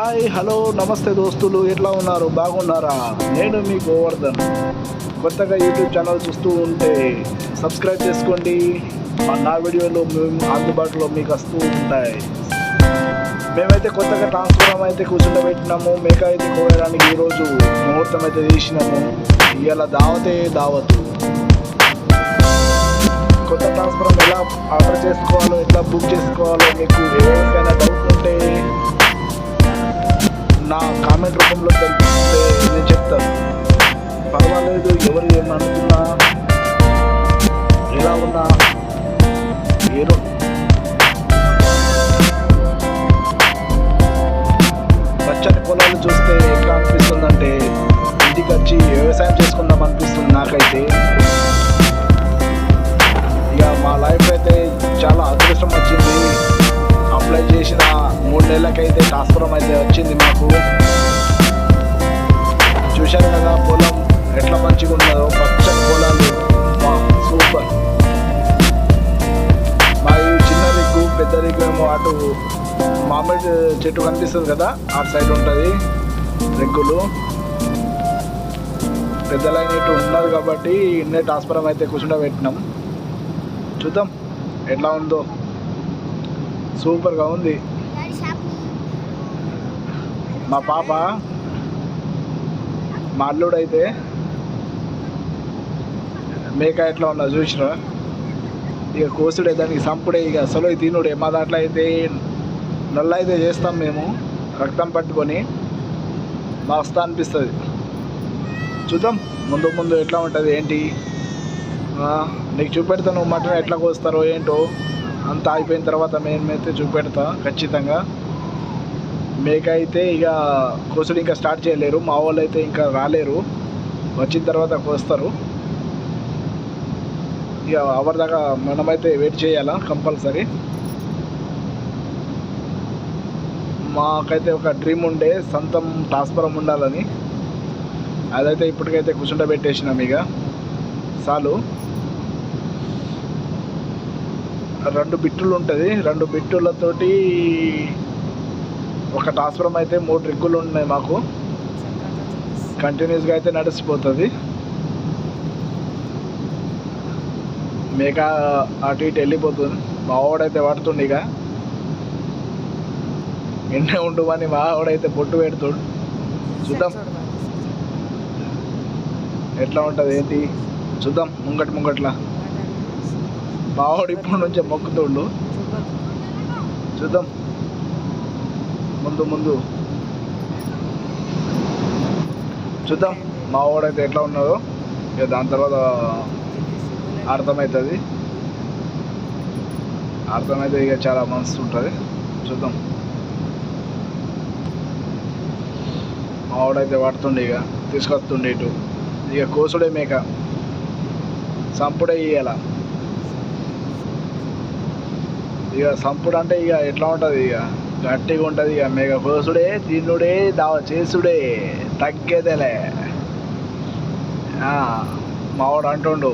Hi hello నమస్తే దోస్తులు, ఎట్లా ఉన్నారు? బాగున్నారా? నేను మీ గోవర్ధన్. కొత్తగా యూట్యూబ్ ఛానల్ చూస్తూ ఉంటే సబ్స్క్రైబ్ చేసుకోండి. నా వీడియోలు అందుబాటులో మీకు వస్తూ ఉంటాయి. మేమైతే కొత్తగా ట్రాన్స్ఫార్మర్ అయితే కూర్చుండబెట్టినాము. మేక అయితే కోయడానికి ఈరోజు ముహూర్తం అయితే తీసినాము. ఇవాళ దావతు. కొత్త ట్రాన్స్ఫార్మర్ ఎలా ఆర్డర్ చేసుకోవాలో, ఎట్లా బుక్ చేసుకోవాలో మీకు ఎవరికైనా డౌట్ ఉంటే నా కామెంట్ రూపంలో తెలిపిస్తే నేను చెప్తాను. పర్వాలేదు, ఎవరు ఏమనుకున్నా ఎలా ఉన్నా ఏదో పచ్చని పొలాలు చూస్తే ఎట్లా అనిపిస్తుందంటే ఇంటికి వచ్చి వ్యవసాయం చేసుకుందాం అనిపిస్తుంది నాకైతే. ఇక మా లైఫ్ అయితే చాలా అదృష్టం వచ్చింది. అప్లై చేసిన 3 నెలలకైతే ట్రాన్స్ఫార్మర్ అయితే వచ్చింది మాకు. చూశారు కదా పొలం ఎట్లా మంచిగా ఉన్నదో, పచ్చని పొలాలు, సూపర్. మా ఈ చిన్న రిగ్గు, పెద్ద రిగ్గు ఏమో అటు మామిడి చెట్టు కనిపిస్తుంది కదా, ఆ సైడ్ ఉంటుంది రిగ్గులు. పెద్ద లైన్ ఇటు ఉన్నది కాబట్టి ఇన్నే ట్రాన్స్ఫార్మర్ అయితే కూర్చుండబెట్టినాం. చూద్దాం ఎట్లా ఉందో. సూపర్గా ఉంది. మా పాప, మా అల్లుడైతే మేక ఎట్లా ఉన్నా చూసినా ఇక కోసుడే, దానికి సంపుడే, ఇక అసలు తినుడే. మా దాంట్లో అయితే నల్ల అయితే చేస్తాం మేము, రక్తం పట్టుకొని మస్తు అనిపిస్తుంది. చూద్దాం ముందు ఎట్లా ఉంటుంది ఏంటి. నీకు చూపెడతాను మటన్ ఎట్లా కోస్తారో ఏంటో అంతా అయిపోయిన తర్వాత మేమైతే చూపెడతా ఖచ్చితంగా. మేక అయితే ఇక కోసుడు ఇంకా స్టార్ట్ చేయలేరు, మా వాళ్ళు అయితే ఇంకా రాలేరు. వచ్చిన తర్వాత కోస్తారు. ఇక అవర్ దాకా మనమైతే వెయిట్ చేయాలా కంపల్సరీ. మాకైతే ఒక డ్రీమ్ ఉండే సొంతం ట్రాన్స్ఫార్మర్ ఉండాలని. అదైతే ఇప్పటికైతే కూర్చుండబెట్టేసినాం. ఇక చాలు. 2 బిట్టులు ఉంటుంది. 2 బిట్టులతోటి ఒక ట్రాన్స్ఫార్మర్ అయితే 3 రిగ్గులు ఉన్నాయి మాకు. కంటిన్యూస్గా అయితే నడిచిపోతుంది. మేక అటు ఇటు వెళ్ళిపోతుంది. మా వాడైతే పడుతుండే, ఇక ఎండే ఉండుమని మా వాడైతే పొట్టు పెడుతుడు. చూద్దాం ఎట్లా ఉంటుంది ఏంటి చూద్దాం. ముంగట్లా మావాడు ఇప్పుడు నుంచే మొక్కుతుండు. చూద్దాం ముందు చూద్దాం మావాడైతే ఎట్లా ఉన్నదో. ఇక దాని తర్వాత అర్థమవుతుంది. ఇక చాలా మనసు ఉంటుంది. చూద్దాం. మావాడైతే పడుతుండే, ఇక తీసుకొస్తుండే ఇటు. ఇక కోసుడే మేక, సంపుడే ఇయ్యాల. ఇక సంపుడు అంటే ఇక ఎట్లా ఉంటుంది, ఇక గట్టిగా ఉంటుంది. ఇక మేక కోసుడే, తిన్నుడే, చేసుడే, తగ్గేదేలే. మావాడు అంటుండు